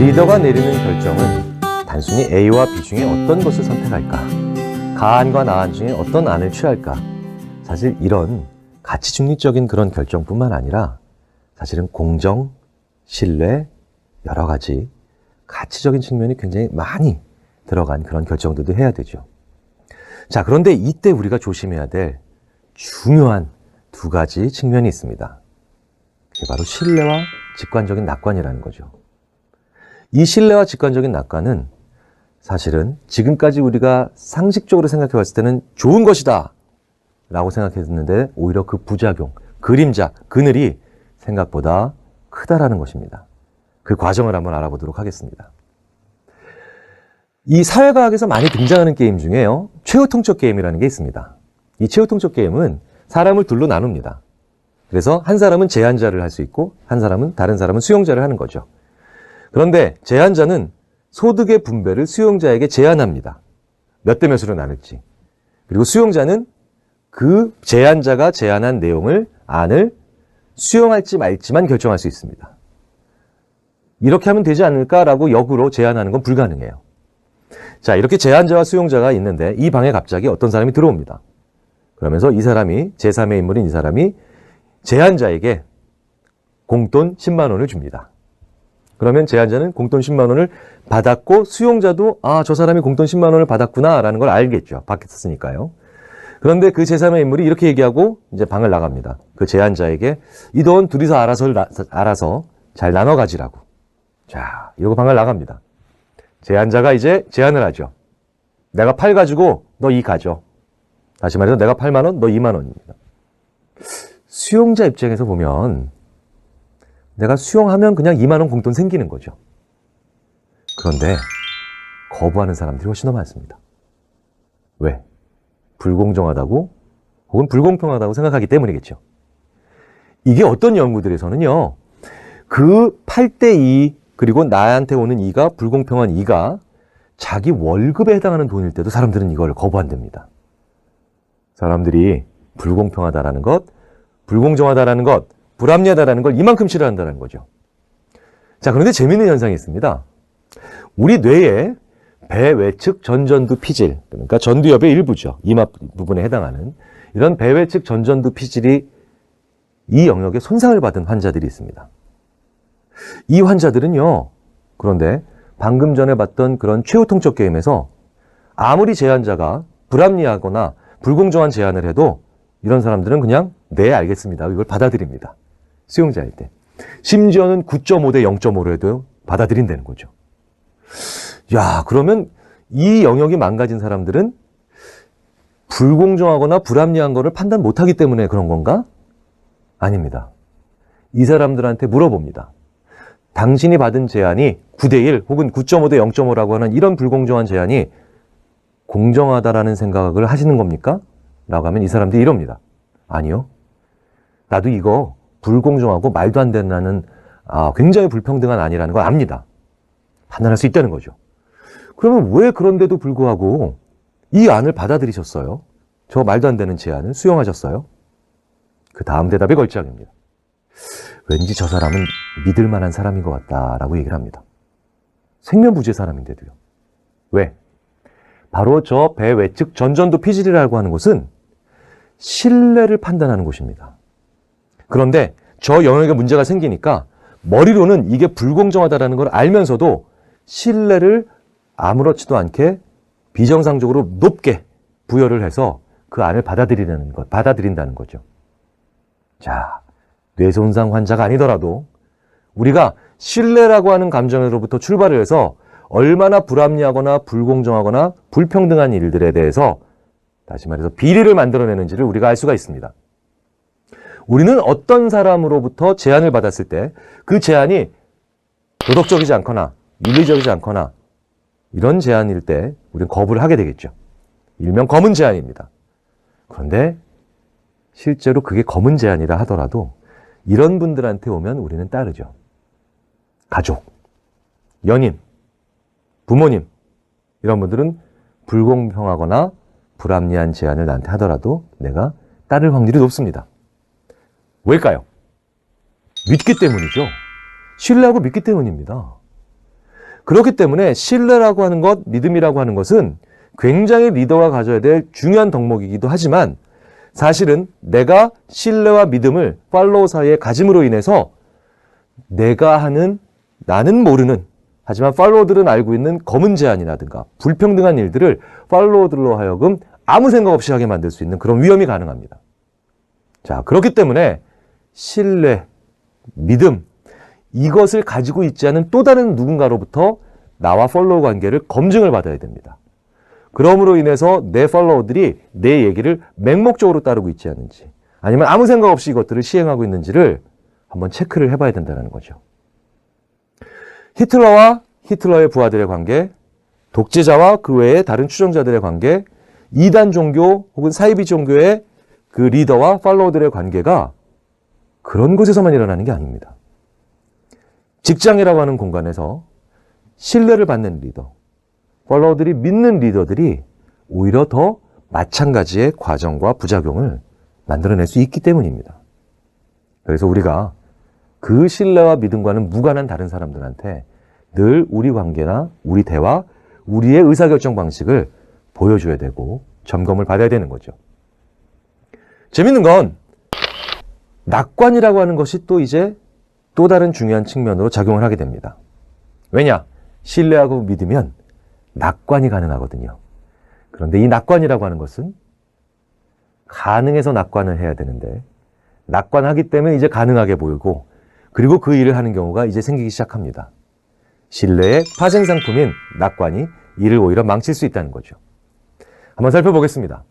리더가 내리는 결정은 단순히 A와 B 중에 어떤 것을 선택할까, 가안과 나안 중에 어떤 안을 취할까, 사실 이런 가치 중립적인 그런 결정뿐만 아니라 사실은 공정, 신뢰, 여러 가지 가치적인 측면이 굉장히 많이 들어간 그런 결정들도 해야 되죠. 자, 그런데 이때 우리가 조심해야 될 중요한 두 가지 측면이 있습니다. 그게 바로 신뢰와 직관적인 낙관이라는 거죠. 이 신뢰와 직관적인 낙관은 사실은 지금까지 우리가 상식적으로 생각해 봤을 때는 좋은 것이다 라고 생각했는데 오히려 그 부작용, 그림자, 그늘이 생각보다 크다라는 것입니다. 그 과정을 한번 알아보도록 하겠습니다. 이 사회과학에서 많이 등장하는 게임 중에요, 최후통첩 게임이라는 게 있습니다. 이 최후통첩 게임은 사람을 둘로 나눕니다. 그래서 한 사람은 제안자를 할 수 있고 다른 사람은 수용자를 하는 거죠. 그런데 제안자는 소득의 분배를 수용자에게 제안합니다. 몇 대 몇으로 나눌지. 그리고 수용자는 그 제안자가 제안한 내용을, 안을 수용할지 말지만 결정할 수 있습니다. 이렇게 하면 되지 않을까라고 역으로 제안하는 건 불가능해요. 자, 이렇게 제안자와 수용자가 있는데 이 방에 갑자기 어떤 사람이 들어옵니다. 그러면서 이 사람이, 제3의 인물인 이 사람이 제안자에게 공돈 10만 원을 줍니다. 그러면 제안자는 공돈 10만 원을 받았고 수용자도 저 사람이 공돈 10만 원을 받았구나라는 걸 알겠죠. 받겠으니까요. 그런데 그 제3의 인물이 이렇게 얘기하고 이제 방을 나갑니다. 그 제안자에게 이 돈 둘이서 알아서 잘 나눠 가지라고. 자, 이러고 방을 나갑니다. 제안자가 이제 제안을 하죠. 내가 8 가지고 너 2 가져. 다시 말해서 내가 8만 원, 너 2만 원입니다. 수용자 입장에서 보면 내가 수용하면 그냥 2만 원 공돈 생기는 거죠. 그런데 거부하는 사람들이 훨씬 더 많습니다. 왜? 불공정하다고 혹은 불공평하다고 생각하기 때문이겠죠. 이게 어떤 연구들에서는요, 그 8대2 그리고 나한테 오는 2가 불공평한 2가 자기 월급에 해당하는 돈일 때도 사람들은 이걸 거부한답니다. 사람들이 불공평하다라는 것, 불공정하다라는 것, 불합리하다라는 걸 이만큼 싫어한다는 거죠. 자, 그런데 재미있는 현상이 있습니다. 우리 뇌의 배외측 전전두 피질, 그러니까 전두엽의 일부죠. 이마 부분에 해당하는 이런 배외측 전전두 피질이 이 영역에 손상을 받은 환자들이 있습니다. 이 환자들은요, 그런데 방금 전에 봤던 그런 최후통첩 게임에서 아무리 제안자가 불합리하거나 불공정한 제안을 해도 이런 사람들은 그냥 네, 알겠습니다. 이걸 받아들입니다. 수용자일 때. 심지어는 9.5대 0.5로 해도 받아들인다는 거죠. 야, 그러면 이 영역이 망가진 사람들은 불공정하거나 불합리한 거를 판단 못하기 때문에 그런 건가? 아닙니다. 이 사람들한테 물어봅니다. 당신이 받은 제안이 9대1 혹은 9.5대 0.5라고 하는 이런 불공정한 제안이 공정하다라는 생각을 하시는 겁니까? 라고 하면 이 사람들이 이럽니다. 아니요. 나도 이거 불공정하고 말도 안 된다는 굉장히 불평등한 안이라는 걸 압니다. 판단할 수 있다는 거죠. 그러면 왜 그런데도 불구하고 이 안을 받아들이셨어요? 저 말도 안 되는 제안을 수용하셨어요? 그 다음 대답이 걸작입니다. 왠지 저 사람은 믿을 만한 사람인 것 같다라고 얘기를 합니다. 생면부지의 사람인데도요. 왜? 바로 저 배외측 전전두 피질이라고 하는 곳은 신뢰를 판단하는 곳입니다. 그런데 저 영역에 문제가 생기니까 머리로는 이게 불공정하다는 걸 알면서도 신뢰를 아무렇지도 않게 비정상적으로 높게 부여를 해서 그 안을 받아들인다는 거죠. 자, 뇌손상 환자가 아니더라도 우리가 신뢰라고 하는 감정으로부터 출발을 해서 얼마나 불합리하거나 불공정하거나 불평등한 일들에 대해서 다시 말해서 비리를 만들어내는지를 우리가 알 수가 있습니다. 우리는 어떤 사람으로부터 제안을 받았을 때 그 제안이 도덕적이지 않거나 윤리적이지 않거나 이런 제안일 때 우리는 거부를 하게 되겠죠. 일명 검은 제안입니다. 그런데 실제로 그게 검은 제안이라 하더라도 이런 분들한테 오면 우리는 따르죠. 가족, 연인, 부모님 이런 분들은 불공평하거나 불합리한 제안을 나한테 하더라도 내가 따를 확률이 높습니다. 왜일까요? 믿기 때문이죠. 신뢰하고 믿기 때문입니다. 그렇기 때문에 신뢰라고 하는 것, 믿음이라고 하는 것은 굉장히 리더가 가져야 될 중요한 덕목이기도 하지만 사실은 내가 신뢰와 믿음을 팔로워 사이에 가짐으로 인해서 내가 하는 나는 모르는 하지만 팔로워들은 알고 있는 검은 제안이라든가 불평등한 일들을 팔로워들로 하여금 아무 생각 없이 하게 만들 수 있는 그런 위험이 가능합니다. 자, 그렇기 때문에 신뢰, 믿음 이것을 가지고 있지 않은 또 다른 누군가로부터 나와 팔로워 관계를 검증을 받아야 됩니다. 그럼으로 인해서 내 팔로워들이 내 얘기를 맹목적으로 따르고 있지 않은지 아니면 아무 생각 없이 이것들을 시행하고 있는지를 한번 체크를 해봐야 된다는 거죠. 히틀러와 히틀러의 부하들의 관계, 독재자와 그 외의 다른 추종자들의 관계, 이단 종교 혹은 사이비 종교의 그 리더와 팔로워들의 관계가 그런 곳에서만 일어나는 게 아닙니다. 직장이라고 하는 공간에서 신뢰를 받는 리더, 팔로워들이 믿는 리더들이 오히려 더 마찬가지의 과정과 부작용을 만들어낼 수 있기 때문입니다. 그래서 우리가 그 신뢰와 믿음과는 무관한 다른 사람들한테 늘 우리 관계나 우리 대화, 우리의 의사결정 방식을 보여줘야 되고 점검을 받아야 되는 거죠. 재밌는 건 낙관이라고 하는 것이 또 이제 또 다른 중요한 측면으로 작용을 하게 됩니다. 왜냐? 신뢰하고 믿으면 낙관이 가능하거든요. 그런데 이 낙관이라고 하는 것은 가능해서 낙관을 해야 되는데 낙관하기 때문에 이제 가능하게 보이고 그리고 그 일을 하는 경우가 이제 생기기 시작합니다. 신뢰의 파생상품인 낙관이 이를 오히려 망칠 수 있다는 거죠. 한번 살펴보겠습니다.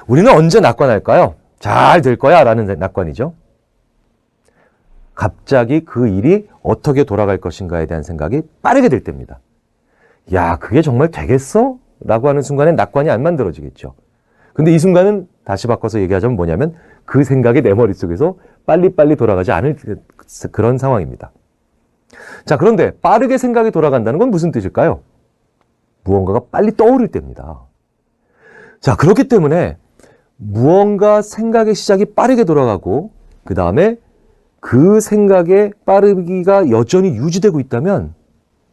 우리는 언제 낙관할까요? 잘 될 거야 라는 낙관이죠. 갑자기 그 일이 어떻게 돌아갈 것인가에 대한 생각이 빠르게 들 때입니다. 야, 그게 정말 되겠어? 라고 하는 순간에 낙관이 안 만들어지겠죠. 근데 이 순간은 다시 바꿔서 얘기하자면 뭐냐면 그 생각이 내 머릿속에서 빨리빨리 돌아가지 않을 그런 상황입니다. 자, 그런데 빠르게 생각이 돌아간다는 건 무슨 뜻일까요? 무언가가 빨리 떠오를 때입니다. 자, 그렇기 때문에 무언가 생각의 시작이 빠르게 돌아가고 그 다음에 그 생각의 빠르기가 여전히 유지되고 있다면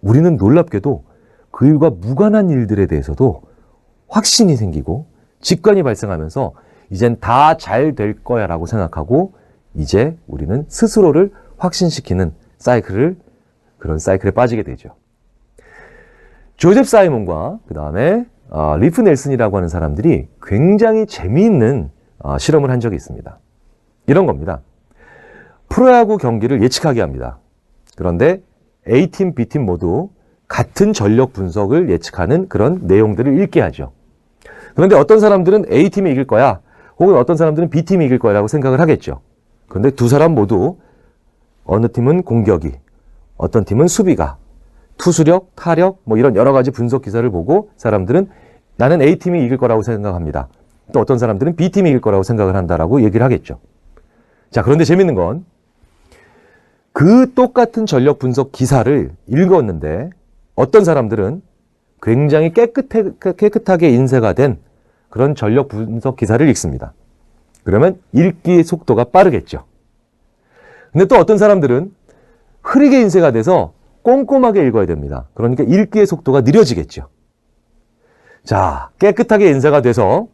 우리는 놀랍게도 그 일과 무관한 일들에 대해서도 확신이 생기고 직관이 발생하면서 이젠 다 잘 될 거야 라고 생각하고 이제 우리는 스스로를 확신시키는 그런 사이클에 빠지게 되죠. 조셉 사이먼과 그 다음에 리프 넬슨이라고 하는 사람들이 굉장히 재미있는 실험을 한 적이 있습니다. 이런 겁니다. 프로야구 경기를 예측하게 합니다. 그런데 A팀, B팀 모두 같은 전력 분석을 예측하는 그런 내용들을 읽게 하죠. 그런데 어떤 사람들은 A팀이 이길 거야, 혹은 어떤 사람들은 B팀이 이길 거라고 생각을 하겠죠. 그런데 두 사람 모두 어느 팀은 공격이, 어떤 팀은 수비가, 투수력, 타력, 뭐 이런 여러 가지 분석 기사를 보고 사람들은 나는 A팀이 이길 거라고 생각합니다. 또 어떤 사람들은 B팀이 이길 거라고 생각을 한다라고 얘기를 하겠죠. 자, 그런데 재밌는 건 그 똑같은 전력 분석 기사를 읽었는데 어떤 사람들은 굉장히 깨끗하게 인쇄가 된 그런 전력 분석 기사를 읽습니다. 그러면 읽기의 속도가 빠르겠죠. 근데 또 어떤 사람들은 흐리게 인쇄가 돼서 꼼꼼하게 읽어야 됩니다. 그러니까 읽기의 속도가 느려지겠죠. 자, 깨끗하게 인쇄가 돼서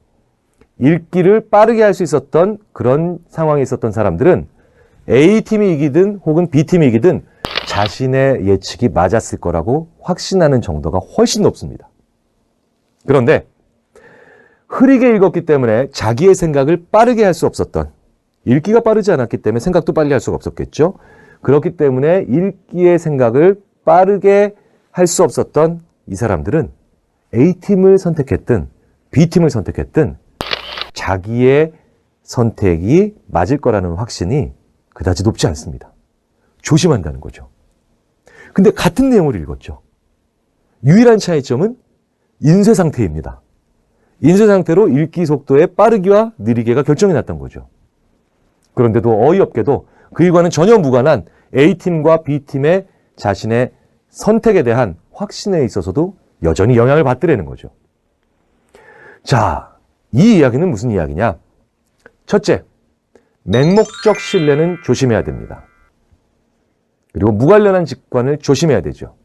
읽기를 빠르게 할 수 있었던 그런 상황에 있었던 사람들은 A팀이 이기든 혹은 B팀이 이기든 자신의 예측이 맞았을 거라고 확신하는 정도가 훨씬 높습니다. 그런데 흐리게 읽었기 때문에 자기의 생각을 빠르게 할 수 없었던, 읽기가 빠르지 않았기 때문에 생각도 빨리 할 수가 없었겠죠. 그렇기 때문에 읽기의 생각을 빠르게 할 수 없었던 이 사람들은 A팀을 선택했든 B팀을 선택했든 자기의 선택이 맞을 거라는 확신이 그다지 높지 않습니다. 조심한다는 거죠. 근데 같은 내용을 읽었죠. 유일한 차이점은 인쇄 상태입니다. 인쇄 상태로 읽기 속도의 빠르기와 느리기가 결정이 났던 거죠. 그런데도 어이없게도 그 일과는 전혀 무관한 A팀과 B팀의 자신의 선택에 대한 확신에 있어서도 여전히 영향을 받더라는 거죠. 자, 이 이야기는 무슨 이야기냐? 첫째, 맹목적 신뢰는 조심해야 됩니다. 그리고 무관련한 직관을 조심해야 되죠.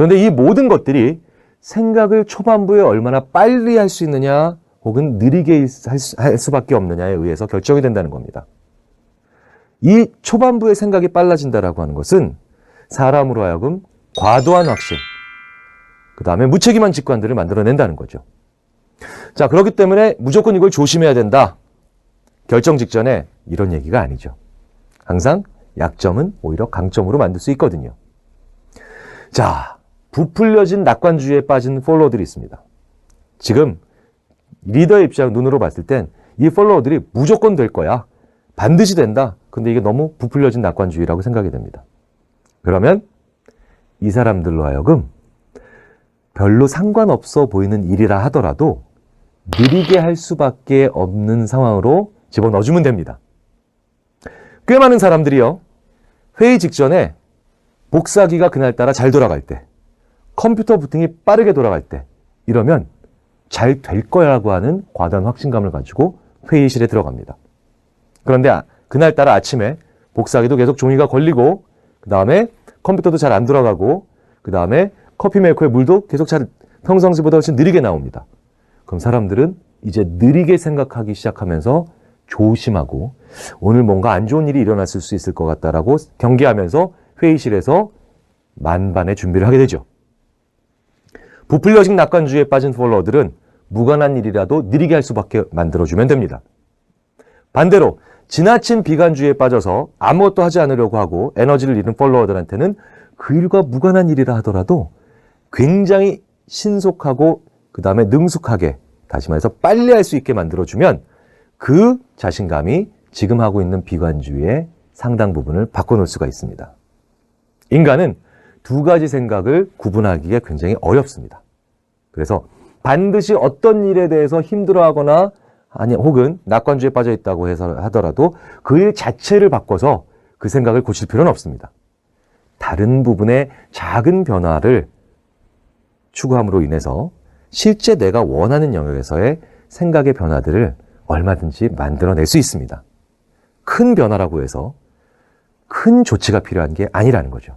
그런데 이 모든 것들이 생각을 초반부에 얼마나 빨리 할 수 있느냐 혹은 느리게 할 수밖에 없느냐에 의해서 결정이 된다는 겁니다. 이 초반부의 생각이 빨라진다라고 하는 것은 사람으로 하여금 과도한 확신, 그 다음에 무책임한 직관들을 만들어낸다는 거죠. 자, 그렇기 때문에 무조건 이걸 조심해야 된다. 결정 직전에 이런 얘기가 아니죠. 항상 약점은 오히려 강점으로 만들 수 있거든요. 자, 부풀려진 낙관주의에 빠진 팔로워들이 있습니다. 지금 리더의 입장 눈으로 봤을 땐 이 팔로워들이 무조건 될 거야. 반드시 된다. 근데 이게 너무 부풀려진 낙관주의라고 생각이 됩니다. 그러면 이 사람들로 하여금 별로 상관없어 보이는 일이라 하더라도 느리게 할 수밖에 없는 상황으로 집어넣어주면 됩니다. 꽤 많은 사람들이요, 회의 직전에 복사기가 그날따라 잘 돌아갈 때, 컴퓨터 부팅이 빠르게 돌아갈 때, 이러면 잘 될 거라고 하는 과도한 확신감을 가지고 회의실에 들어갑니다. 그런데 그날따라 아침에 복사기도 계속 종이가 걸리고, 그 다음에 컴퓨터도 잘 안 돌아가고, 그 다음에 커피 메이커의 물도 계속 평상시보다 훨씬 느리게 나옵니다. 그럼 사람들은 이제 느리게 생각하기 시작하면서 조심하고 오늘 뭔가 안 좋은 일이 일어났을 수 있을 것 같다라고 경계하면서 회의실에서 만반의 준비를 하게 되죠. 부풀려진 낙관주의에 빠진 팔로워들은 무관한 일이라도 느리게 할 수밖에 만들어주면 됩니다. 반대로 지나친 비관주의에 빠져서 아무것도 하지 않으려고 하고 에너지를 잃은 팔로워들한테는 그 일과 무관한 일이라 하더라도 굉장히 신속하고 그 다음에 능숙하게, 다시 말해서 빨리 할 수 있게 만들어주면 그 자신감이 지금 하고 있는 비관주의의 상당 부분을 바꿔놓을 수가 있습니다. 인간은 두 가지 생각을 구분하기가 굉장히 어렵습니다. 그래서 반드시 어떤 일에 대해서 힘들어하거나 혹은 낙관주의에 빠져 있다고 해서 하더라도 그 일 자체를 바꿔서 그 생각을 고칠 필요는 없습니다. 다른 부분의 작은 변화를 추구함으로 인해서 실제 내가 원하는 영역에서의 생각의 변화들을 얼마든지 만들어낼 수 있습니다. 큰 변화라고 해서 큰 조치가 필요한 게 아니라는 거죠.